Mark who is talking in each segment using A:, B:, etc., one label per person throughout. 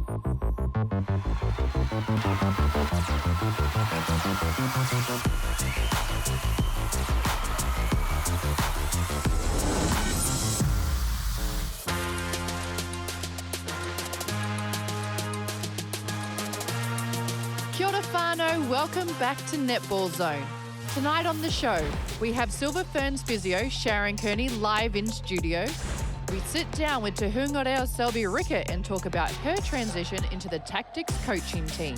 A: Kia ora whānau, welcome back to Netball Zone. Tonight on the show, we have Ferns Physio, Sharon Kearney, live in studio. We sit down with Te Huinga Selby-Rickit and talk about her transition into the tactics coaching team.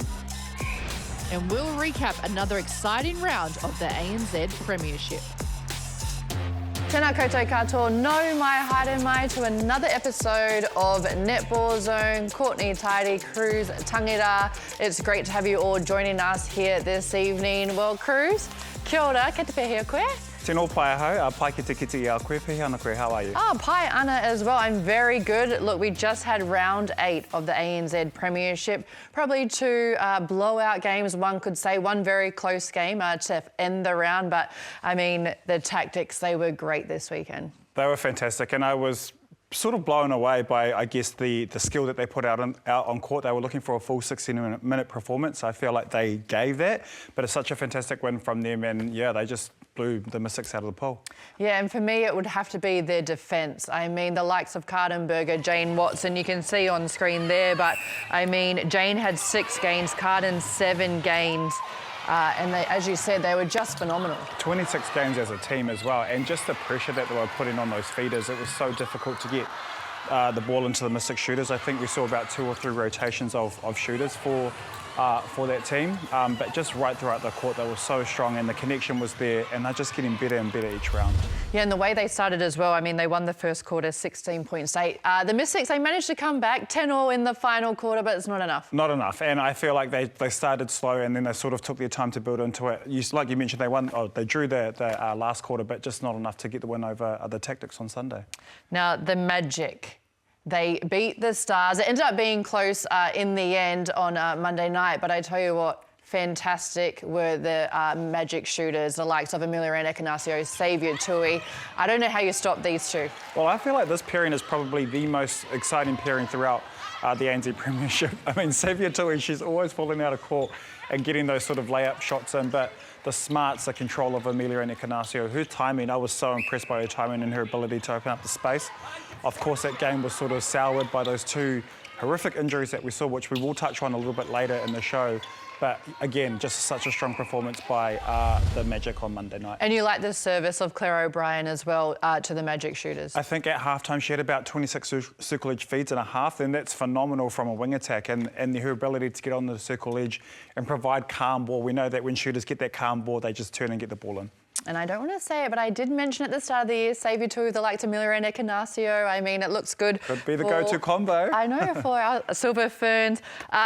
A: And we'll recap another exciting round of the ANZ Premiership.
B: Tēnā koutou katoa, no mai haere mai to another episode of Netball Zone. Courtney, Tairi, Cruz, Tangira. It's great to have you all joining us here this evening. Well, Cruz, kia ora, ke te pēhea koe?
C: Tēnō pai ahau, pai ki te kiti a koe, pehe ana koe, how are you?
B: Pai ana as well, I'm very good. Look, we just had round 8 of the ANZ Premiership. Probably 2 blowout games, one could say, one very close game to end the round. But, I mean, the tactics, they were great this weekend.
C: They were fantastic, and I was sort of blown away by, I guess, the skill that they put out on court. They were looking for a full 60-minute performance. I feel like they gave that, but it's such a fantastic win from them, and yeah, they just blew the Mystics out of the pool. Yeah,
B: and for me, it would have to be their defence. I mean, the likes of Cardenberger, Jane Watson, you can see on screen there, but I mean, Jane had 6 gains, Carden 7 gains. And they, as you said, they were just phenomenal.
C: 26 games as a team as well, and just the pressure that they were putting on those feeders, it was so difficult to get the ball into the Mystic shooters. I think we saw about 2 or 3 rotations of shooters for that team, but just right throughout the court, they were so strong, and the connection was there, and they're just getting better and better each round.
B: Yeah, and the way they started as well, I mean, they won the first quarter 16 points. The Mystics, they managed to come back 10-all in the final quarter, but it's not enough. Not enough,
C: and I feel like they started slow, and then they sort of took their time to build into it. Like you mentioned, they drew the last quarter, but just not enough to get the win over the Tactics on Sunday.
B: Now, the Magic. They beat the Stars. It ended up being close in the end on Monday night, but I tell you what, fantastic were the Magic shooters, the likes of Amelia Ekanasio, Saviour Tui. I don't know how you stop these two.
C: Well, I feel like this pairing is probably the most exciting pairing throughout the ANZ Premiership. I mean, Saviour Tui, she's always falling out of court and getting those sort of layup shots in, but the smarts, the control of Amelia Ekanasio, her timing, I was so impressed by her timing and her ability to open up the space. Of course, that game was sort of soured by those 2 horrific injuries that we saw, which we will touch on a little bit later in the show. But again, just such a strong performance by the Magic on Monday night.
B: And you like the service of Claire O'Brien as well to the Magic shooters.
C: I think at halftime she had about 26 circle edge feeds and a half, and that's phenomenal from a wing attack. And her ability to get on the circle edge and provide calm ball. We know that when shooters get that calm ball, they just turn and get the ball in.
B: And I don't want to say it, but I did mention at the start of the year, Saviour Tui, the likes of Amelia Ekanasio. I mean, it looks good.
C: Could be the go-to combo.
B: I know, for our Silver Ferns.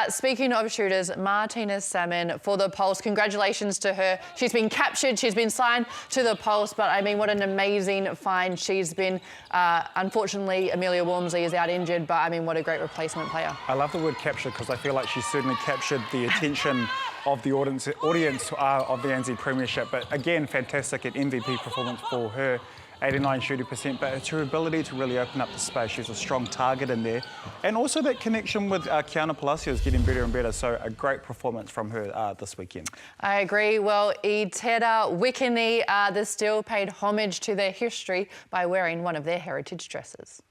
B: Speaking of shooters, Martina Salmon for the Pulse. Congratulations to her. She's been captured. She's been signed to the Pulse. But, I mean, what an amazing find she's been. Unfortunately, Amelia Walmsley is out injured, but, I mean, what a great replacement player.
C: I love the word captured because I feel like she's certainly captured the attention of the audience of the ANZ Premiership. But, again, fantastic at MVP performance for her, 89 shooting percent, but it's her ability to really open up the space. She's a strong target in there. And also that connection with Kiana Palacio is getting better and better, so a great performance from her this weekend.
B: I agree. Well, I tērā wikini, the Steel paid homage to their history by wearing one of their heritage dresses.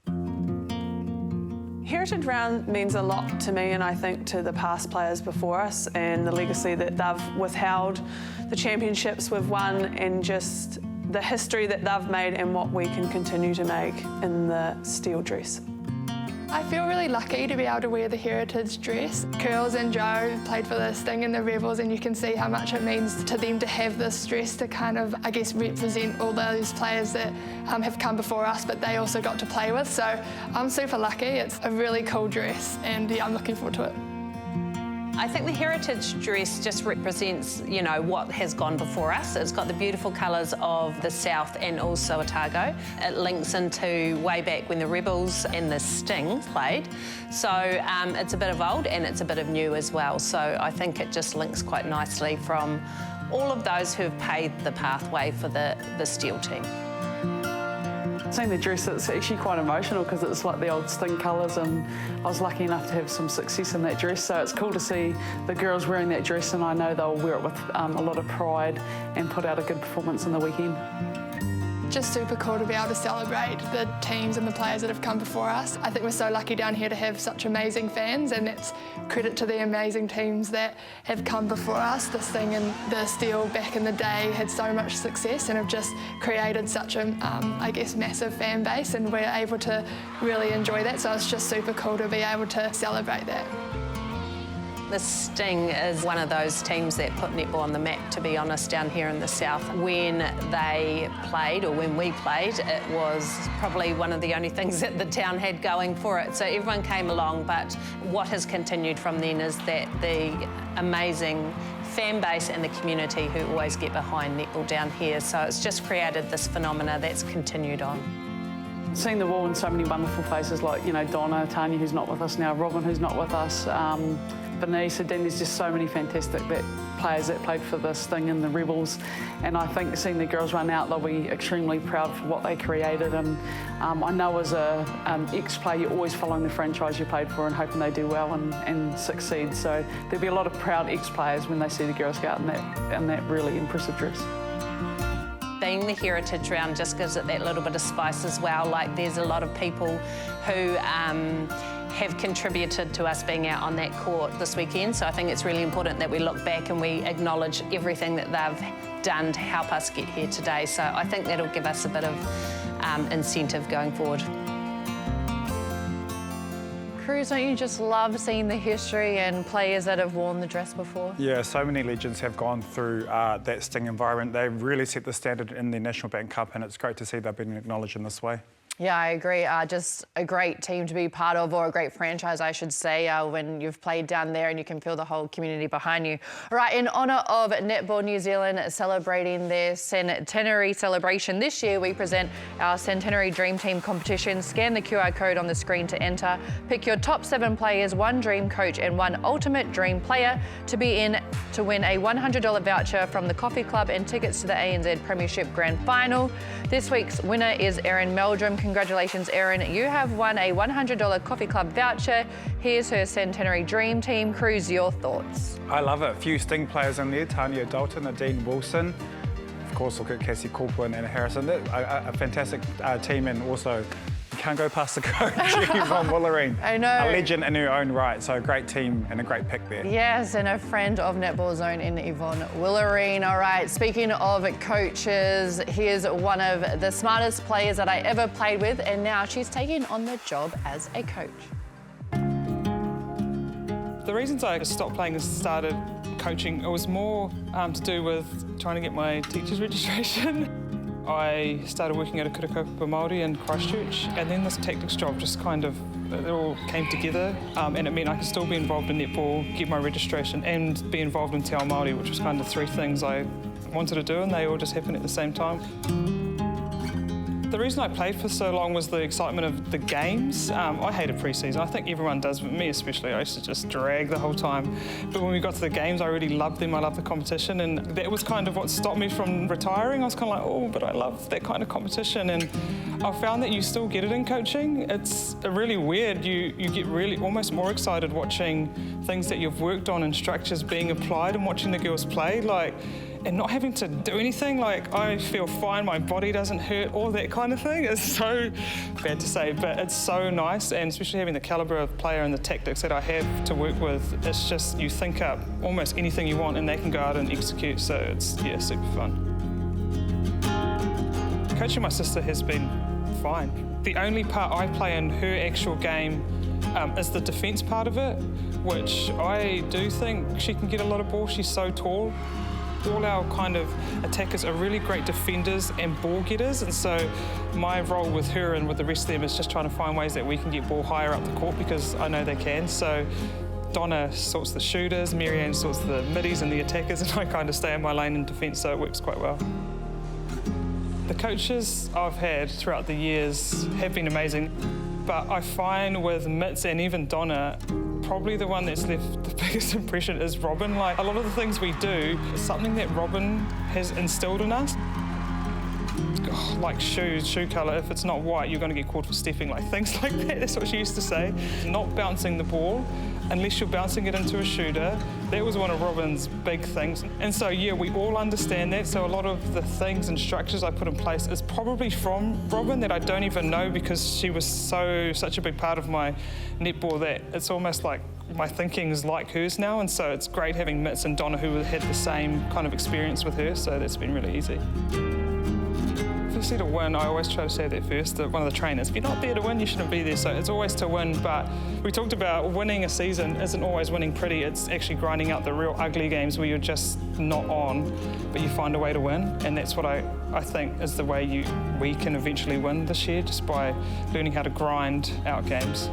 D: Heritage Round means a lot to me, and I think to the past players before us, and the legacy that they've withheld, the championships we've won, and just the history that they've made and what we can continue to make in the Steel dress.
E: I feel really lucky to be able to wear the heritage dress. Curls and Joe played for the Sting and the Rebels, and you can see how much it means to them to have this dress to kind of, I guess, represent all those players that have come before us, but they also got to play with. So I'm super lucky. It's a really cool dress, and yeah, I'm looking forward to it.
F: I think the heritage dress just represents, you know, what has gone before us. It's got the beautiful colours of the South and also Otago. It links into way back when the Rebels and the Sting played. So it's a bit of old and it's a bit of new as well. So I think it just links quite nicely from all of those who have paved the pathway for the Steel team.
G: Seeing the dress, it's actually quite emotional because it's like the old Sting colours, and I was lucky enough to have some success in that dress, so it's cool to see the girls wearing that dress, and I know they'll wear it with a lot of pride and put out a good performance in the weekend.
E: Just super cool to be able to celebrate the teams and the players that have come before us. I think we're so lucky down here to have such amazing fans, and it's credit to the amazing teams that have come before us. The Sting and the Steel back in the day had so much success and have just created such a, I guess, massive fan base, and we're able to really enjoy that. So it's just super cool to be able to celebrate that.
F: The Sting is one of those teams that put netball on the map, to be honest, down here in the south. When they played, or when we played, it was probably one of the only things that the town had going for it. So everyone came along, but what has continued from then is that the amazing fan base and the community who always get behind netball down here. So it's just created this phenomena that's continued on.
G: Seeing the wall in so many wonderful faces like, you know, Donna, Tanya, who's not with us now, Robin, who's not with us, Bernice, Adine, there's just so many fantastic players that played for the Sting and the Rebels, and I think seeing the girls run out, they'll be extremely proud for what they created. And I know as a ex-player, you're always following the franchise you played for and hoping they do well and succeed. So there'll be a lot of proud ex-players when they see the girls go out in that really impressive dress.
F: Being the heritage round just gives it that little bit of spice as well. Like, there's a lot of people who have contributed to us being out on that court this weekend. So I think it's really important that we look back and we acknowledge everything that they've done to help us get here today. So I think that'll give us a bit of incentive going forward.
B: Cruz, don't you just love seeing the history and players that have worn the dress before?
C: Yeah, so many legends have gone through that Sting environment. They've really set the standard in the National Bank Cup, and it's great to see they've been acknowledged in this way.
B: Yeah, I agree. Just a great team to be part of, or a great franchise, I should say, when you've played down there and you can feel the whole community behind you. All right, in honour of Netball New Zealand celebrating their centenary celebration this year, we present our Centenary Dream Team competition. Scan the QR code on the screen to enter. Pick your top 7 players, 1 dream coach and 1 ultimate dream player to be in to win a $100 voucher from the Coffee Club and tickets to the ANZ Premiership Grand Final. This week's winner is Erin Meldrum. Congratulations, Erin. You have won a $100 Coffee Club voucher. Here's her Centenary Dream Team. Cruz, your thoughts?
C: I love it. A few Sting players in there. Tanya Dalton, Adine Wilson. Of course, look at Cassie Corporal and Harrison. A fantastic team, and also you can't go past the coach, Yvonne Willerine.
B: I know.
C: A legend in her own right. So a great team and a great pick there.
B: Yes, and a friend of Netball Zone in Yvonne Willerine. All right, speaking of coaches, here's one of the smartest players that I ever played with, and now she's taking on the job as a coach.
H: The reasons I stopped playing and started coaching, it was more to do with trying to get my teacher's registration. I started working at a Kurakaupapa Māori in Christchurch, and then this tactics job just kind of, it all came together, and it meant I could still be involved in netball, get my registration, and be involved in Te Ao Māori, which was kind of 3 things I wanted to do, and they all just happened at the same time. The reason I played for so long was the excitement of the games. I hated pre-season. I think everyone does, but me especially. I used to just drag the whole time. But when we got to the games, I really loved them. I loved the competition, and that was kind of what stopped me from retiring. I was kind of like, oh, but I love that kind of competition. And I found that you still get it in coaching. It's really weird. You get really almost more excited watching things that you've worked on and structures being applied and watching the girls play. And not having to do anything, like I feel fine, my body doesn't hurt, all that kind of thing. It's so bad to say, but it's so nice, and especially having the calibre of player and the tactics that I have to work with, it's just, you think up almost anything you want and they can go out and execute, so it's, yeah, super fun. Coaching my sister has been fine. The only part I play in her actual game is the defence part of it, which I do think she can get a lot of ball. She's so tall. All our kind of attackers are really great defenders and ball getters, and so my role with her and with the rest of them is just trying to find ways that we can get ball higher up the court, because I know they can. So Donna sorts the shooters, Marianne sorts the middies and the attackers, and I kind of stay in my lane in defence, so it works quite well. The coaches I've had throughout the years have been amazing, but I find with Mitz and even Donna, probably the one that's left the biggest impression is Robin. Like, a lot of the things we do is something that Robin has instilled in us. like shoe colour, if it's not white, you're going to get caught for stepping, like things like that. That's what she used to say. Not bouncing the ball unless you're bouncing it into a shooter. That was one of Robin's big things. And so, yeah, we all understand that. So a lot of the things and structures I put in place is probably from Robin that I don't even know, because she was such a big part of my netball that it's almost like my thinking is like hers now. And so it's great having Mitz and Donna who had the same kind of experience with her. So that's been really easy. Firstly, to win, I always try to say that first, that one of the trainers, if you're not there to win, you shouldn't be there. So it's always to win, but we talked about winning a season isn't always winning pretty. It's actually grinding out the real ugly games where you're just not on, but you find a way to win. And that's what I think is the way we can eventually win this year, just by learning how to grind out games.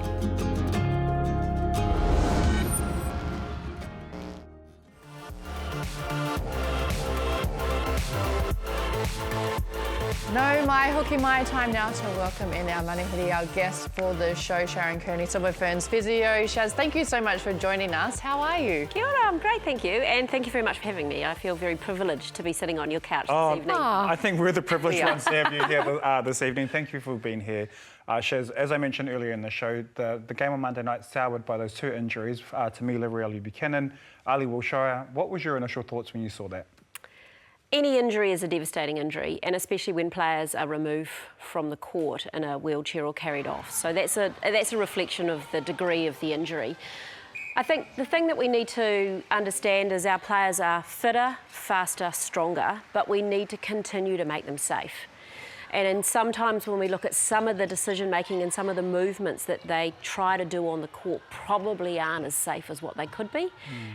B: No, my hooky, my time now to welcome in our manihiri, our guest for the show, Sharon Kearney, Ferns Physio. Shaz, thank you so much for joining us. How are you?
I: Kia ora, I'm great, thank you. And thank you very much for having me. I feel very privileged to be sitting on your couch this evening.
C: I think we're the privileged ones to have you here this evening. Thank you for being here. Shaz, as I mentioned earlier in the show, the game on Monday night soured by those two injuries, Tamila Rioli-Buchanan, Ali Wilshire. What was your initial thoughts when you saw that?
I: Any injury is a devastating injury, and especially when players are removed from the court in a wheelchair or carried off. So that's a reflection of the degree of the injury. I think the thing that we need to understand is our players are fitter, faster, stronger, but we need to continue to make them safe. And sometimes when we look at some of the decision making and some of the movements that they try to do on the court probably aren't as safe as what they could be.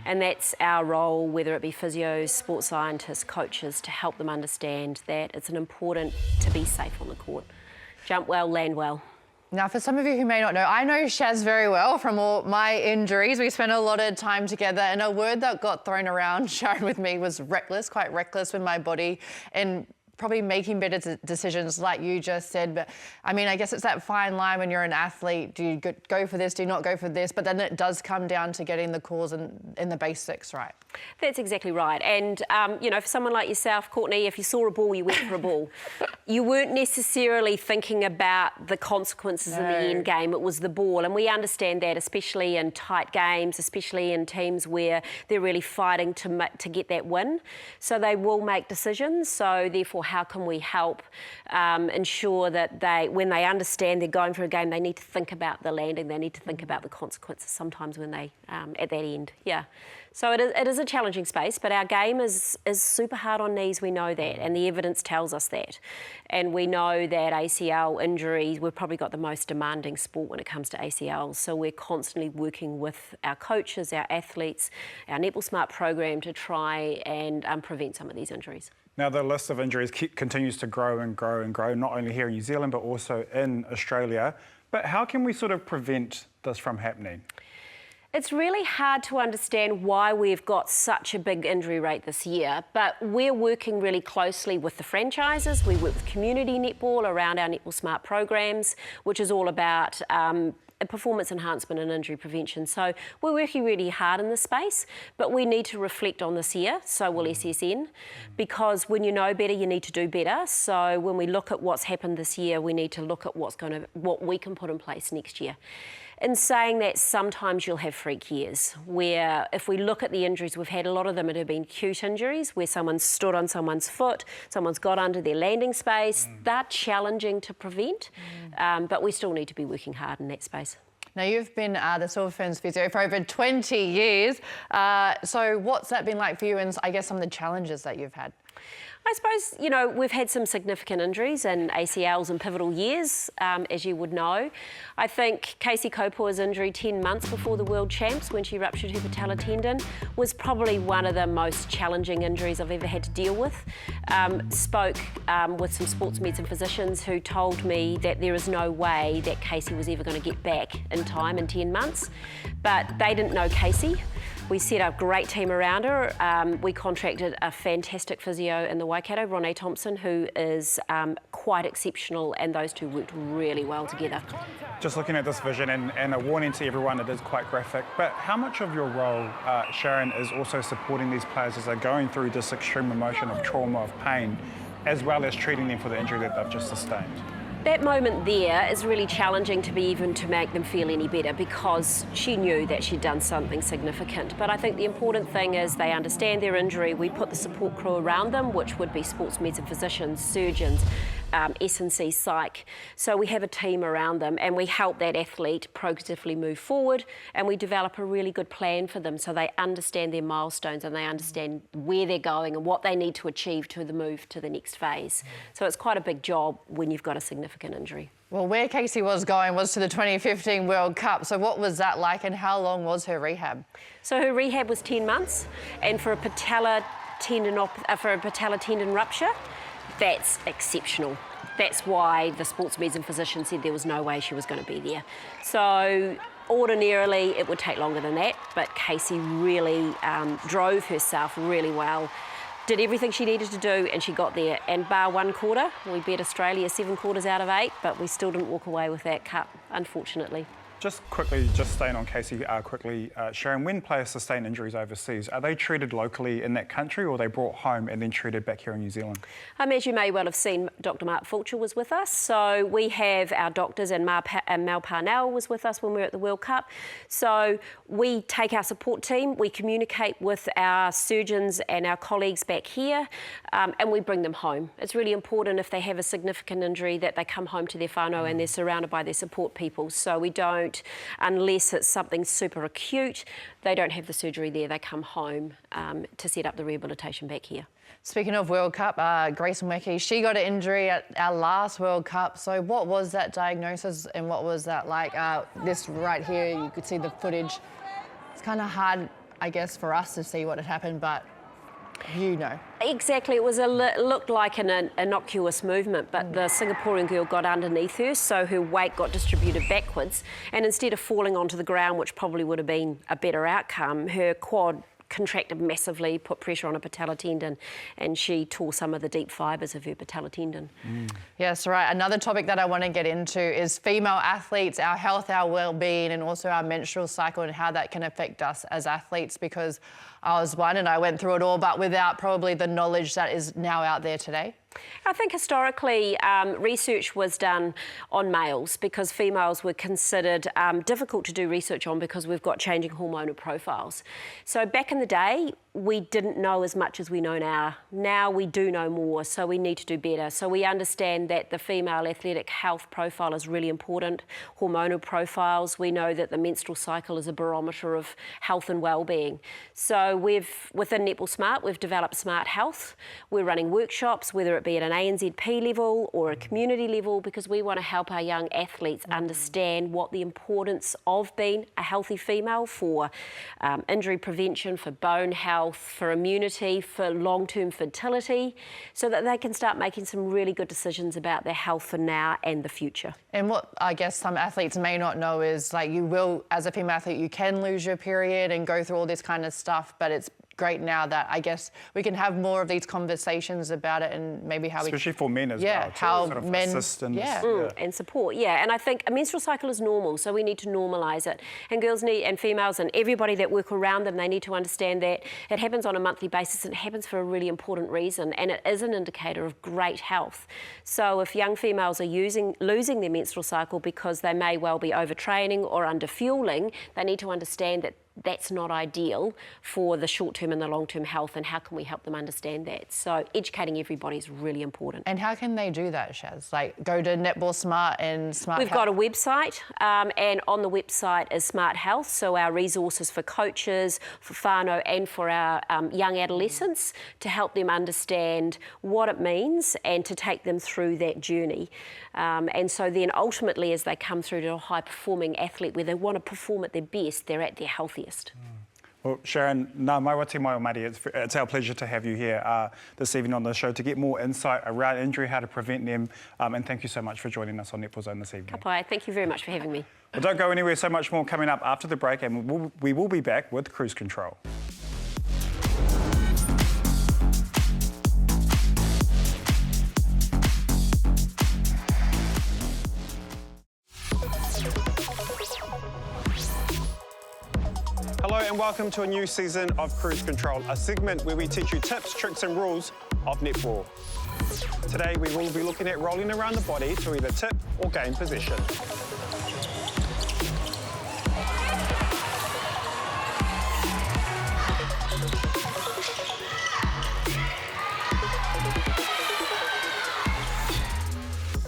I: And that's our role, whether it be physios, sports scientists, coaches, to help them understand that it's important to be safe on the court. Jump well, land well.
B: Now, for some of you who may not know, I know Shaz very well from all my injuries. We spent a lot of time together, and a word that got thrown around, Sharon, with me was reckless, quite reckless with my body, and probably making better decisions like you just said. But I mean, I guess it's that fine line when you're an athlete. Do you go for this? Do you not go for this? But then it does come down to getting the calls in the basics right.
I: That's exactly right. And, you know, for someone like yourself, Courtney, if you saw a ball, you went for a ball. You weren't necessarily thinking about the consequences in the end game. It was the ball. And we understand that, especially in tight games, especially in teams where they're really fighting to get that win. So they will make decisions. So therefore, how can we help ensure that when they understand they're going for a game, they need to think about the landing, they need to think about the consequences sometimes when they, at that end, yeah. So it is a challenging space, but our game is super hard on knees, we know that, and the evidence tells us that. And we know that ACL injuries, we've probably got the most demanding sport when it comes to ACLs, so we're constantly working with our coaches, our athletes, our Netball Smart program to try and prevent some of these injuries.
C: Now, the list of injuries continues to grow and grow and grow, not only here in New Zealand, but also in Australia. But how can we sort of prevent this from happening?
I: It's really hard to understand why we've got such a big injury rate this year, but we're working really closely with the franchises. We work with community netball around our Netball Smart programs, which is all about performance enhancement and injury prevention. So we're working really hard in this space, but we need to reflect on this year, so will SSN, because when you know better, you need to do better. So when we look at what's happened this year, we need to look at what we can put in place next year. In saying that, sometimes you'll have freak years where if we look at the injuries we've had, a lot of them have been acute injuries where someone's stood on someone's foot, someone's got under their landing space. They're challenging to prevent, but we still need to be working hard in that space.
B: Now, you've been the Ferns Physio for over 20 years. So what's that been like for you, and I guess some of the challenges that you've had?
I: I suppose, you know, we've had some significant injuries and ACLs in pivotal years, as you would know. I think Casey Kopua's injury 10 months before the World Champs when she ruptured her patella tendon was probably one of the most challenging injuries I've ever had to deal with. Spoke with some sports medicine physicians who told me that there is no way that Casey was ever going to get back in time in 10 months. But they didn't know Casey. We set up a great team around her. We contracted a fantastic physio in the Waikato, Ronnie Thompson, who is quite exceptional, and those two worked really well together.
C: Just looking at this vision, and a warning to everyone, it is quite graphic, but how much of your role, Sharon, is also supporting these players as they're going through this extreme emotion of trauma, of pain? as well as treating them for the injury that they've just sustained?
I: That moment there is really challenging to make them feel any better, because she knew that she'd done something significant. But I think the important thing is they understand their injury. We put the support crew around them, which would be sports medicine physicians, surgeons, S&C psych. So we have a team around them, and we help that athlete progressively move forward, and we develop a really good plan for them so they understand their milestones and they understand where they're going and what they need to achieve to the move to the next phase. So it's quite a big job when you've got a significant injury.
B: Well, where Casey was going was to the 2015 World Cup. So what was that like, and how long was her rehab?
I: So her rehab was 10 months, and for a patella tendon rupture, that's exceptional. That's why the sports medicine physician said there was no way she was going to be there. So ordinarily it would take longer than that, but Casey really drove herself really well, did everything she needed to do, and she got there. And bar one quarter, we beat Australia 7 quarters out of 8, but we still didn't walk away with that cup, unfortunately.
C: Just quickly, just staying on Casey Sharon, when players sustain injuries overseas, are they treated locally in that country, or are they brought home and then treated back here in New Zealand?
I: As you may well have seen, Dr. Mark Fulcher was with us. So we have our doctors, and Mel Parnell was with us when we were at the World Cup. So we take our support team, we communicate with our surgeons and our colleagues back here, and we bring them home. It's really important if they have a significant injury that they come home to their whānau and they're surrounded by their support people. So we don't, unless it's something super acute, they don't have the surgery there. They come home to set up the rehabilitation back here.
B: Speaking of World Cup, Grace Mweki, she got an injury at our last World Cup. So what was that diagnosis, and what was that like? This right here, you could see the footage. It's kind of hard, I guess, for us to see what had happened, but you know.
I: Exactly, it was looked like an innocuous movement, but the Singaporean girl got underneath her, so her weight got distributed backwards, and instead of falling onto the ground, which probably would have been a better outcome, her quad contracted massively, put pressure on a patella tendon, and she tore some of the deep fibres of her patella tendon.
B: Yes, right. Another topic that I want to get into is female athletes, our health, our well-being, and also our menstrual cycle and how that can affect us as athletes, because I was one and I went through it all, but without probably the knowledge that is now out there today.
I: I think historically research was done on males because females were considered difficult to do research on because we've got changing hormonal profiles. So back in the day, we didn't know as much as we know now. Now we do know more, so we need to do better. So we understand that the female athletic health profile is really important, hormonal profiles. We know that the menstrual cycle is a barometer of health and well-being. So within Netball Smart, we've developed Smart Health. We're running workshops, whether it be at an ANZP level or a community level, because we want to help our young athletes understand what the importance of being a healthy female for injury prevention, for bone health, for immunity, for long-term fertility, so that they can start making some really good decisions about their health for now and the future.
B: And what I guess some athletes may not know is, like, you will, as a female athlete, you can lose your period and go through all this kind of stuff, but it's great now that I guess we can have more of these conversations about it, and maybe how
C: especially for men as well.
B: Yeah, how
C: sort of
B: men
C: assistance,
I: and support. Yeah, and I think a menstrual cycle is normal, so we need to normalise it. And girls need, and females, and everybody that work around them, they need to understand that it happens on a monthly basis. And it happens for a really important reason, and it is an indicator of great health. So if young females are losing their menstrual cycle because they may well be overtraining or under fueling, they need to understand that that's not ideal for the short-term and the long-term health, and how can we help them understand that? So educating everybody is really important.
B: And how can they do that, Shaz? Like, go to Netball Smart and Smart
I: We've
B: Health?
I: got a website, and on the website is Smart Health, so our resources for coaches, for whānau, and for our young adolescents, to help them understand what it means and to take them through that journey. And so then ultimately, as they come through to a high-performing athlete where they want to perform at their best, they're at their healthiest.
C: Well, Sharon, nā mai wati mai o Māori. It's our pleasure to have you here this evening on the show to get more insight around injury, how to prevent them, and thank you so much for joining us on Netball Zone this evening.
I: Ka pai, thank you very much for having me.
C: Well, don't go anywhere, so much more coming up after the break, and we will be back with Cruise Control. Hello and welcome to a new season of Cruise Control, a segment where we teach you tips, tricks and rules of netball.
J: Today we will be looking at rolling around the body to either tip or gain position.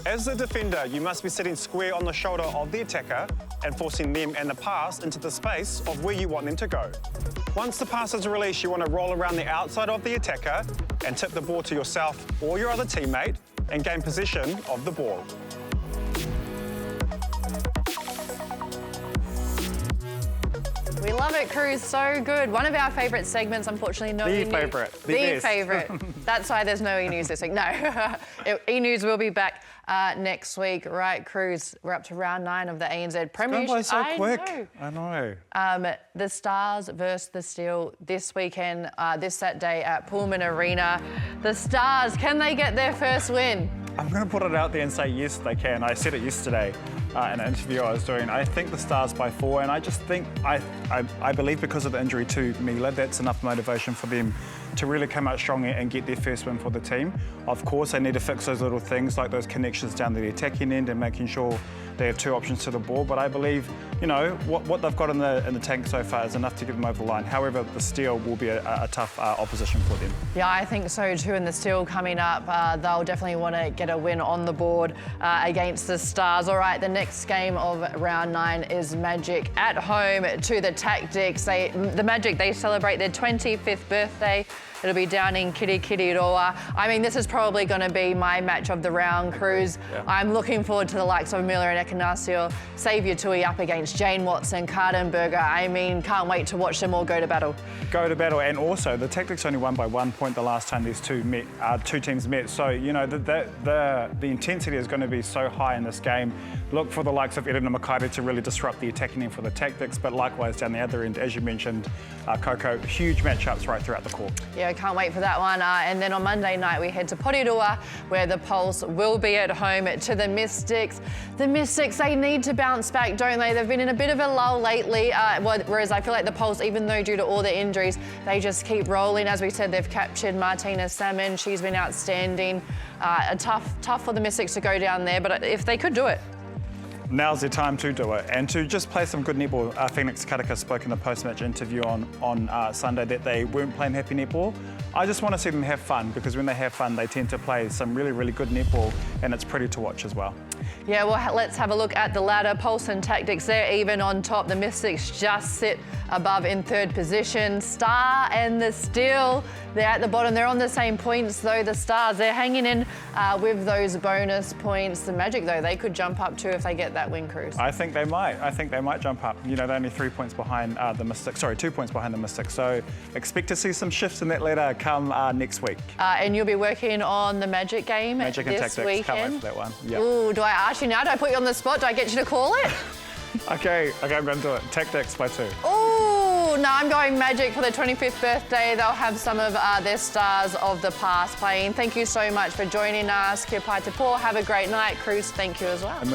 J: As the defender, you must be sitting square on the shoulder of the attacker and forcing them and the pass into the space of where you want them to go. Once the pass is released, you want to roll around the outside of the attacker and tip the ball to yourself or your other teammate and gain possession of the ball.
B: We love it, Cruz. So good. One of our favourite segments, unfortunately, no
C: The favourite.
B: The favourite. That's why there's no E-News this week. No. E-News will be back next week. Right, Cruz, we're up to round 9 of the ANZ Premiership.
C: It's gone by so quick. I know.
B: The Stars versus the Steel this weekend, this Saturday at Pullman Arena. The Stars, can they get their first win?
C: I'm going to put it out there and say yes, they can. I said it yesterday in an interview I was doing. I think the Stars by 4, and I just think, I believe because of the injury to Mila, that's enough motivation for them to really come out strong and get their first win for the team. Of course, they need to fix those little things like those connections down the attacking end and making sure they have 2 options to the ball. But I believe, you know, what they've got in the tank so far is enough to get them over the line. However, the Steel will be a tough opposition for them.
B: Yeah, I think so too. And the Steel coming up, they'll definitely want to get a win on the board against the Stars. All right, the next game of round 9 is Magic at home to the Tactics. The Magic, they celebrate their 25th birthday. It'll be down in Kirikiriroa. I mean, this is probably going to be my match of the round, Cruz. Yeah. I'm looking forward to the likes of Miller and Ekanasio, Saviour Tui up against Jane Watson, Cardenberger. I mean, can't wait to watch them all go to battle.
C: Go to battle, and also the Tactics only won by 1 point the last time these two teams met. So, you know, the intensity is going to be so high in this game. Look for the likes of Edina Makaire to really disrupt the attacking end for the Tactics, but likewise down the other end, as you mentioned, Coco, huge matchups right throughout the court.
B: Yeah, can't wait for that one. And then on Monday night, we head to Porirua, where the Pulse will be at home to the Mystics. The Mystics, they need to bounce back, don't they? They've been in a bit of a lull lately, whereas I feel like the Pulse, even though due to all the injuries, they just keep rolling. As we said, they've captured Martina Salmon. She's been outstanding. Tough for the Mystics to go down there, but if they could do it.
C: Now's the time to do it and to just play some good netball. Phoenix Karaka spoke in the post-match interview on Sunday that they weren't playing happy netball. I just want to see them have fun, because when they have fun, they tend to play some really, really good netball, and it's pretty to watch as well.
B: Yeah, well, let's have a look at the ladder. Pulse and Tactics, they're even on top. The Mystics just sit above in 3rd position. Star and the Steel, they're at the bottom. They're on the same points, though. The Stars, they're hanging in with those bonus points. The Magic, though, they could jump up too if they get that win, Cruz.
C: I think they might. I think they might jump up. You know, they're only 3 points behind the Mystics. Sorry, 2 points behind the Mystics. So expect to see some shifts in that ladder come next week.
B: And you'll be working on the Magic game
C: Magic and
B: this
C: Tactics.
B: weekend.
C: Can't wait for that one. Yep.
B: Ooh, do I ask you now? Do I put you on the spot? Do I get you to call it?
C: Okay, I'm going to do it. Tactics by 2.
B: Ooh, no, I'm going Magic for their 25th birthday. They'll have some of their stars of the past playing. Thank you so much for joining us. Kia pai te po. Have a great night. Cruz, thank you as well.
C: And